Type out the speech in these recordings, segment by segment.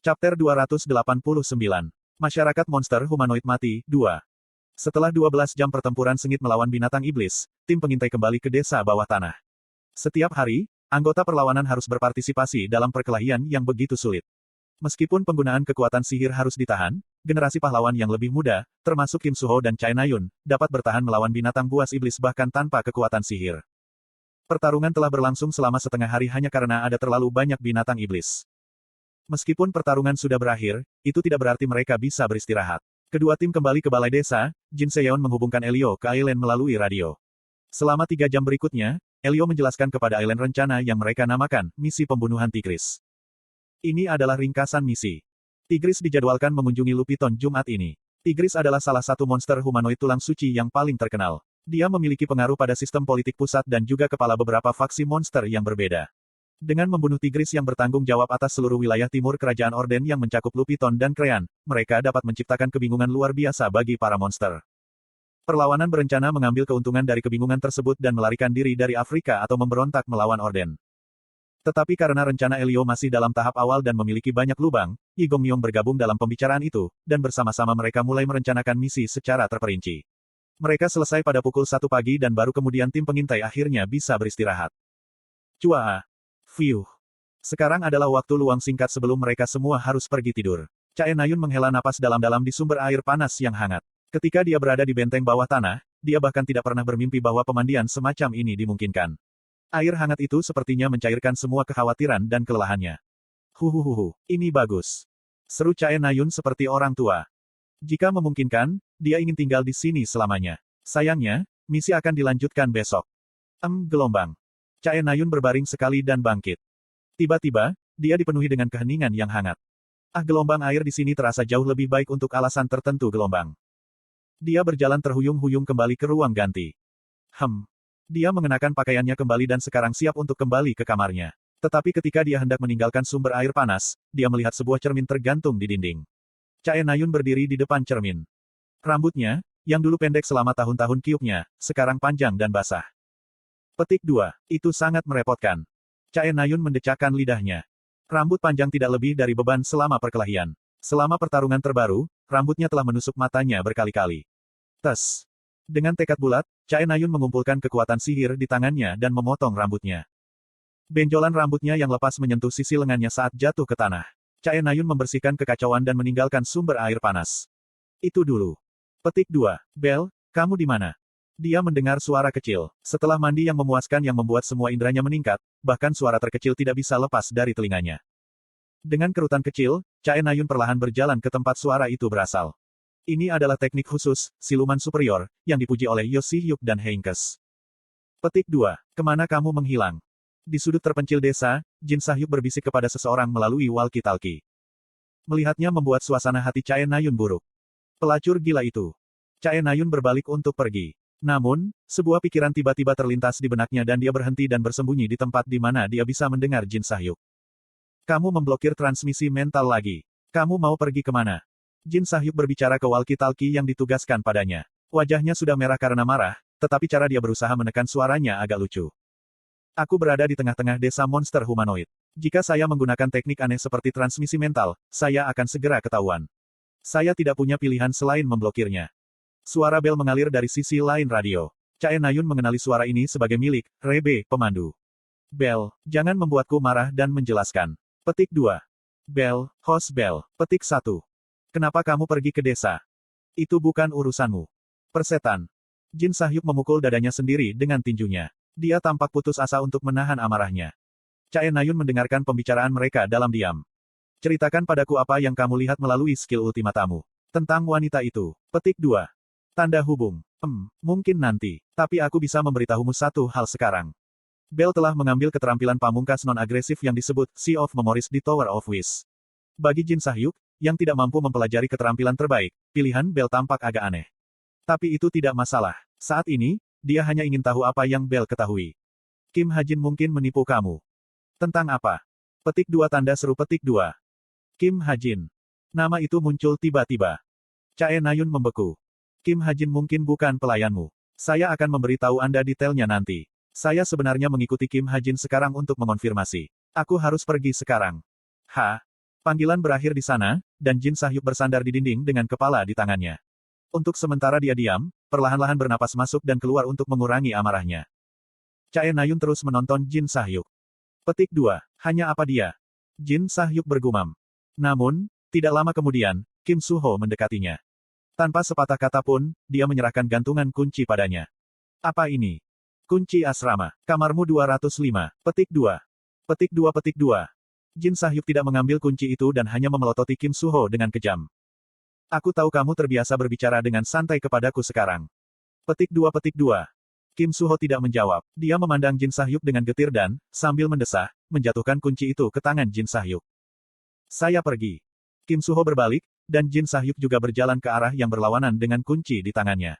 Chapter 289. Masyarakat monster humanoid mati, 2. Setelah 12 jam pertempuran sengit melawan binatang iblis, tim pengintai kembali ke desa bawah tanah. Setiap hari, anggota perlawanan harus berpartisipasi dalam perkelahian yang begitu sulit. Meskipun penggunaan kekuatan sihir harus ditahan, generasi pahlawan yang lebih muda, termasuk Kim Suho dan Chai Na-yun, dapat bertahan melawan binatang buas iblis bahkan tanpa kekuatan sihir. Pertarungan telah berlangsung selama setengah hari hanya karena ada terlalu banyak binatang iblis. Meskipun pertarungan sudah berakhir, itu tidak berarti mereka bisa beristirahat. Kedua tim kembali ke balai desa, Jin Seyeon menghubungkan Elio ke Aileen melalui radio. Selama 3 jam berikutnya, Elio menjelaskan kepada Aileen rencana yang mereka namakan, misi pembunuhan Tigris. Ini adalah ringkasan misi. Tigris dijadwalkan mengunjungi Lupiton Jumat ini. Tigris adalah salah satu monster humanoid tulang suci yang paling terkenal. Dia memiliki pengaruh pada sistem politik pusat dan juga kepala beberapa faksi monster yang berbeda. Dengan membunuh Tigris yang bertanggung jawab atas seluruh wilayah timur kerajaan Orden yang mencakup Lupiton dan Krean, mereka dapat menciptakan kebingungan luar biasa bagi para monster. Perlawanan berencana mengambil keuntungan dari kebingungan tersebut dan melarikan diri dari Afrika atau memberontak melawan Orden. Tetapi karena rencana Elio masih dalam tahap awal dan memiliki banyak lubang, Yi Gongmyong bergabung dalam pembicaraan itu, dan bersama-sama mereka mulai merencanakan misi secara terperinci. Mereka selesai pada pukul 1 pagi dan baru kemudian tim pengintai akhirnya bisa beristirahat. Cuaa. Fiuh. Sekarang adalah waktu luang singkat sebelum mereka semua harus pergi tidur. Chai Na-yun menghela napas dalam-dalam di sumber air panas yang hangat. Ketika dia berada di benteng bawah tanah, dia bahkan tidak pernah bermimpi bahwa pemandian semacam ini dimungkinkan. Air hangat itu sepertinya mencairkan semua kekhawatiran dan kelelahannya. Huhuhuhu, ini bagus. Seru Chai Na-yun seperti orang tua. Jika memungkinkan, dia ingin tinggal di sini selamanya. Sayangnya, misi akan dilanjutkan besok. Gelombang. Chai Na-yun berbaring sekali dan bangkit. Tiba-tiba, dia dipenuhi dengan keheningan yang hangat. Gelombang air di sini terasa jauh lebih baik untuk alasan tertentu gelombang. Dia berjalan terhuyung-huyung kembali ke ruang ganti. Dia mengenakan pakaiannya kembali dan sekarang siap untuk kembali ke kamarnya. Tetapi ketika dia hendak meninggalkan sumber air panas, dia melihat sebuah cermin tergantung di dinding. Chai Na-yun berdiri di depan cermin. Rambutnya, yang dulu pendek selama tahun-tahun kiupnya, sekarang panjang dan basah. Petik 2. Itu sangat merepotkan. Chai Na-yun mendecakkan lidahnya. Rambut panjang tidak lebih dari beban selama perkelahian. Selama pertarungan terbaru, rambutnya telah menusuk matanya berkali-kali. Tes. Dengan tekad bulat, Chai Na-yun mengumpulkan kekuatan sihir di tangannya dan memotong rambutnya. Benjolan rambutnya yang lepas menyentuh sisi lengannya saat jatuh ke tanah. Chai Na-yun membersihkan kekacauan dan meninggalkan sumber air panas. Itu dulu. Petik 2. Bel, kamu di mana? Dia mendengar suara kecil. Setelah mandi yang memuaskan yang membuat semua inderanya meningkat, bahkan suara terkecil tidak bisa lepas dari telinganya. Dengan kerutan kecil, Chai Na-yun perlahan berjalan ke tempat suara itu berasal. Ini adalah teknik khusus, siluman superior, yang dipuji oleh Yo Si-hyuk dan Heinkes. Petik 2. Kemana kamu menghilang? Di sudut terpencil desa, Jin Sahyuk berbisik kepada seseorang melalui walkie-talkie. Melihatnya membuat suasana hati Chai Na-yun buruk. Pelacur gila itu. Chai Na-yun berbalik untuk pergi. Namun, sebuah pikiran tiba-tiba terlintas di benaknya dan dia berhenti dan bersembunyi di tempat di mana dia bisa mendengar Jin Sahyuk. Kamu memblokir transmisi mental lagi. Kamu mau pergi kemana? Jin Sahyuk berbicara ke walkie-talkie yang ditugaskan padanya. Wajahnya sudah merah karena marah, tetapi cara dia berusaha menekan suaranya agak lucu. Aku berada di tengah-tengah desa monster humanoid. Jika saya menggunakan teknik aneh seperti transmisi mental, saya akan segera ketahuan. Saya tidak punya pilihan selain memblokirnya. Suara bel mengalir dari sisi lain radio. Chai Na-yun mengenali suara ini sebagai milik Rebe, pemandu. Bel, jangan membuatku marah dan menjelaskan. Petik 2. Bel, host Bel. Petik 1. Kenapa kamu pergi ke desa? Itu bukan urusanmu. Persetan. Jin Sahyuk memukul dadanya sendiri dengan tinjunya. Dia tampak putus asa untuk menahan amarahnya. Chai Na-yun mendengarkan pembicaraan mereka dalam diam. Ceritakan padaku apa yang kamu lihat melalui skill ultimatamu. Tentang wanita itu. Petik 2. Tanda hubung. Mungkin nanti. Tapi aku bisa memberitahumu satu hal sekarang. Bel telah mengambil keterampilan pamungkas non-agresif yang disebut Sea of Memories di Tower of Wish. Bagi Jin Sahyuk, yang tidak mampu mempelajari keterampilan terbaik, pilihan Bel tampak agak aneh. Tapi itu tidak masalah. Saat ini, dia hanya ingin tahu apa yang Bel ketahui. Kim Ha-jin mungkin menipu kamu. Tentang apa? Petik 2 tanda seru petik 2. Kim Ha-jin. Nama itu muncul tiba-tiba. Chai Na-yun membeku. Kim Ha-jin mungkin bukan pelayanmu. Saya akan memberitahu Anda detailnya nanti. Saya sebenarnya mengikuti Kim Ha-jin sekarang untuk mengonfirmasi. Aku harus pergi sekarang. Panggilan berakhir di sana, dan Jin Sahyuk bersandar di dinding dengan kepala di tangannya. Untuk sementara dia diam, perlahan-lahan bernapas masuk dan keluar untuk mengurangi amarahnya. Chae Nayun terus menonton Jin Sahyuk. Petik 2. Hanya apa dia? Jin Sahyuk bergumam. Namun, tidak lama kemudian, Kim Suho mendekatinya. Tanpa sepatah kata pun, dia menyerahkan gantungan kunci padanya. Apa ini? Kunci asrama. Kamarmu 205. Petik 2. Petik 2. Petik 2. Jin Sahyuk tidak mengambil kunci itu dan hanya memelototi Kim Suho dengan kejam. Aku tahu kamu terbiasa berbicara dengan santai kepadaku sekarang. Petik 2. Petik 2. Kim Suho tidak menjawab. Dia memandang Jin Sahyuk dengan getir dan, sambil mendesah, menjatuhkan kunci itu ke tangan Jin Sahyuk. Saya pergi. Kim Suho berbalik, dan Jin Sahyuk juga berjalan ke arah yang berlawanan dengan kunci di tangannya.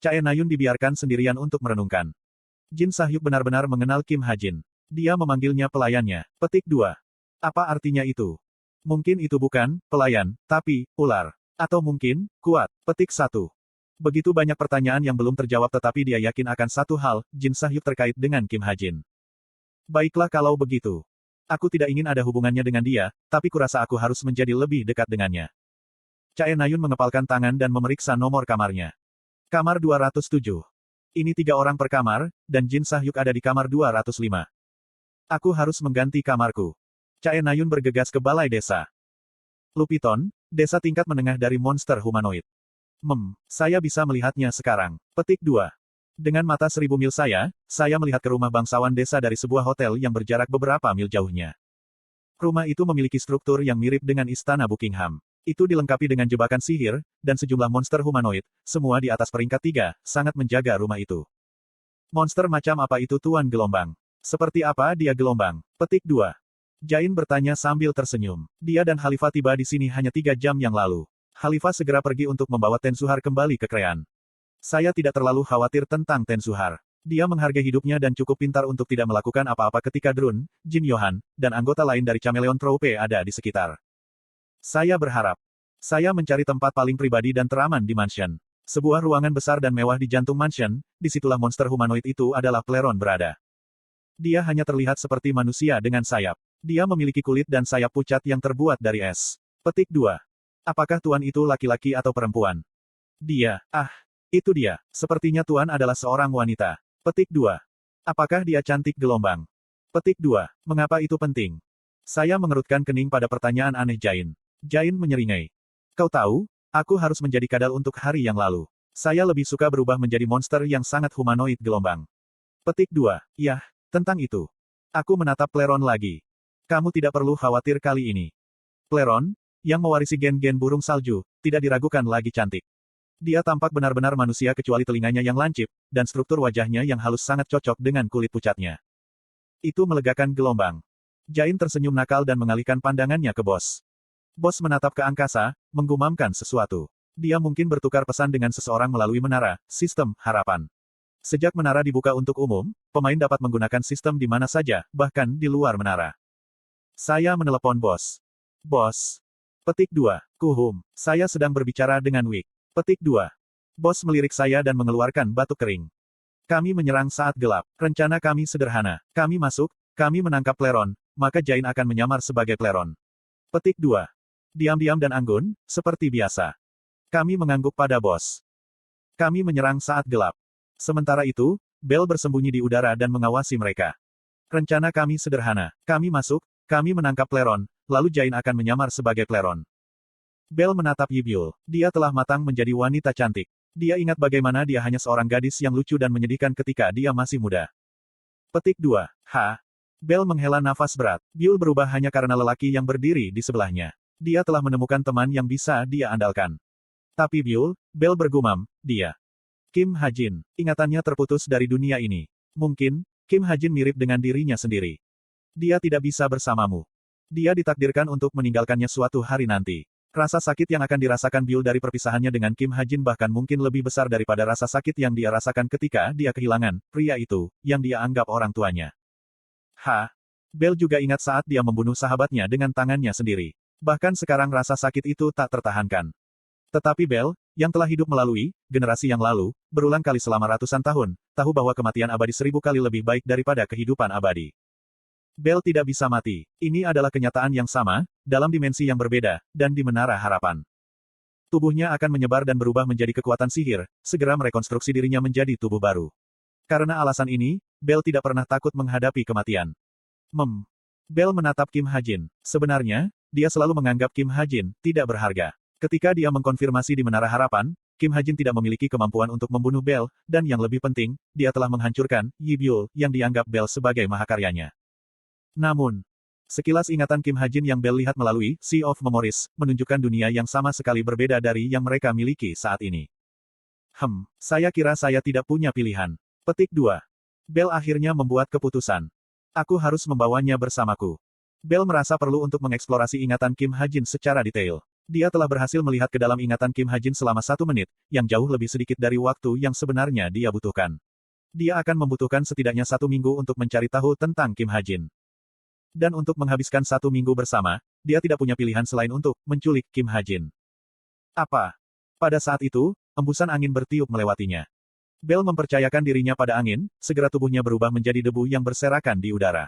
Chae Nayun dibiarkan sendirian untuk merenungkan. Jin Sahyuk benar-benar mengenal Kim Ha-jin. Dia memanggilnya pelayannya. Petik 2. Apa artinya itu? Mungkin itu bukan pelayan, tapi ular. Atau mungkin kuat. Petik 1. Begitu banyak pertanyaan yang belum terjawab tetapi dia yakin akan satu hal, Jin Sahyuk terkait dengan Kim Ha-jin. Baiklah kalau begitu. Aku tidak ingin ada hubungannya dengan dia, tapi kurasa aku harus menjadi lebih dekat dengannya. Chae Nayun mengepalkan tangan dan memeriksa nomor kamarnya. Kamar 207. Ini 3 orang per kamar, dan Jin Sahyuk ada di kamar 205. Aku harus mengganti kamarku. Chae Nayun bergegas ke balai desa. Lupiton, desa tingkat menengah dari monster humanoid. Saya bisa melihatnya sekarang. Petik 2. Dengan mata 1000 mil saya melihat ke rumah bangsawan desa dari sebuah hotel yang berjarak beberapa mil jauhnya. Rumah itu memiliki struktur yang mirip dengan istana Buckingham. Itu dilengkapi dengan jebakan sihir, dan sejumlah monster humanoid, semua di atas peringkat 3, sangat menjaga rumah itu. Monster macam apa itu Tuan Gelombang? Seperti apa dia Gelombang? Petik 2. Jain bertanya sambil tersenyum. Dia dan Khalifah tiba di sini hanya 3 jam yang lalu. Khalifah segera pergi untuk membawa Tensuhar kembali ke Krean. Saya tidak terlalu khawatir tentang Tensuhar. Dia menghargai hidupnya dan cukup pintar untuk tidak melakukan apa-apa ketika Drun, Jin Yohan, dan anggota lain dari Chameleon Troupe ada di sekitar. Saya berharap. Saya mencari tempat paling pribadi dan teraman di mansion. Sebuah ruangan besar dan mewah di jantung mansion, disitulah monster humanoid itu adalah Pleron berada. Dia hanya terlihat seperti manusia dengan sayap. Dia memiliki kulit dan sayap pucat yang terbuat dari es. Petik 2. Apakah Tuan itu laki-laki atau perempuan? Dia, itu dia. Sepertinya Tuan adalah seorang wanita. Petik 2. Apakah dia cantik Gelombang? Petik 2. Mengapa itu penting? Saya mengerutkan kening pada pertanyaan aneh Jain. Jain menyeringai. Kau tahu, aku harus menjadi kadal untuk hari yang lalu. Saya lebih suka berubah menjadi monster yang sangat humanoid Gelombang. Petik 2. Yah, tentang itu. Aku menatap Pleron lagi. Kamu tidak perlu khawatir kali ini. Pleron, yang mewarisi gen-gen burung salju, tidak diragukan lagi cantik. Dia tampak benar-benar manusia kecuali telinganya yang lancip, dan struktur wajahnya yang halus sangat cocok dengan kulit pucatnya. Itu melegakan Gelombang. Jain tersenyum nakal dan mengalihkan pandangannya ke bos. Bos menatap ke angkasa, menggumamkan sesuatu. Dia mungkin bertukar pesan dengan seseorang melalui menara, sistem harapan. Sejak menara dibuka untuk umum, pemain dapat menggunakan sistem di mana saja, bahkan di luar menara. Saya menelepon bos. Bos. Petik 2. Kuhum. Saya sedang berbicara dengan Wik. Petik 2. Bos melirik saya dan mengeluarkan batuk kering. Kami menyerang saat gelap. Rencana kami sederhana. Kami masuk, kami menangkap Pleron, maka Jain akan menyamar sebagai Pleron. Petik 2. Diam-diam dan anggun, seperti biasa. Kami mengangguk pada bos. Kami menyerang saat gelap. Sementara itu, Bel bersembunyi di udara dan mengawasi mereka. Rencana kami sederhana. Kami masuk, kami menangkap Pleron, lalu Jain akan menyamar sebagai Pleron. Bel menatap Yibyul. Dia telah matang menjadi wanita cantik. Dia ingat bagaimana dia hanya seorang gadis yang lucu dan menyedihkan ketika dia masih muda. Petik 2. Bel menghela nafas berat. Byul berubah hanya karena lelaki yang berdiri di sebelahnya. Dia telah menemukan teman yang bisa dia andalkan. Tapi Byul, Bel bergumam, dia. Kim Ha-jin. Ingatannya terputus dari dunia ini. Mungkin, Kim Ha-jin mirip dengan dirinya sendiri. Dia tidak bisa bersamamu. Dia ditakdirkan untuk meninggalkannya suatu hari nanti. Rasa sakit yang akan dirasakan Byul dari perpisahannya dengan Kim Ha-jin bahkan mungkin lebih besar daripada rasa sakit yang dia rasakan ketika dia kehilangan pria itu, yang dia anggap orang tuanya. Bel juga ingat saat dia membunuh sahabatnya dengan tangannya sendiri. Bahkan sekarang rasa sakit itu tak tertahankan. Tetapi Bel, yang telah hidup melalui generasi yang lalu, berulang kali selama ratusan tahun, tahu bahwa kematian abadi 1000 kali lebih baik daripada kehidupan abadi. Bel tidak bisa mati. Ini adalah kenyataan yang sama, dalam dimensi yang berbeda, dan di Menara Harapan. Tubuhnya akan menyebar dan berubah menjadi kekuatan sihir, segera merekonstruksi dirinya menjadi tubuh baru. Karena alasan ini, Bel tidak pernah takut menghadapi kematian. Bel menatap Kim Ha-jin. Sebenarnya, dia selalu menganggap Kim Ha-jin tidak berharga. Ketika dia mengkonfirmasi di Menara Harapan, Kim Ha-jin tidak memiliki kemampuan untuk membunuh Bel, dan yang lebih penting, dia telah menghancurkan Yi Byul yang dianggap Bel sebagai mahakaryanya. Namun, sekilas ingatan Kim Ha-jin yang Bel lihat melalui Sea of Memories, menunjukkan dunia yang sama sekali berbeda dari yang mereka miliki saat ini. Saya kira saya tidak punya pilihan. Petik 2. Bel akhirnya membuat keputusan. Aku harus membawanya bersamaku. Bel merasa perlu untuk mengeksplorasi ingatan Kim Ha-jin secara detail. Dia telah berhasil melihat ke dalam ingatan Kim Ha-jin selama 1 menit, yang jauh lebih sedikit dari waktu yang sebenarnya dia butuhkan. Dia akan membutuhkan setidaknya 1 minggu untuk mencari tahu tentang Kim Ha-jin. Dan untuk menghabiskan 1 minggu bersama, dia tidak punya pilihan selain untuk menculik Kim Ha-jin. Apa? Pada saat itu, embusan angin bertiup melewatinya. Bel mempercayakan dirinya pada angin, segera tubuhnya berubah menjadi debu yang berserakan di udara.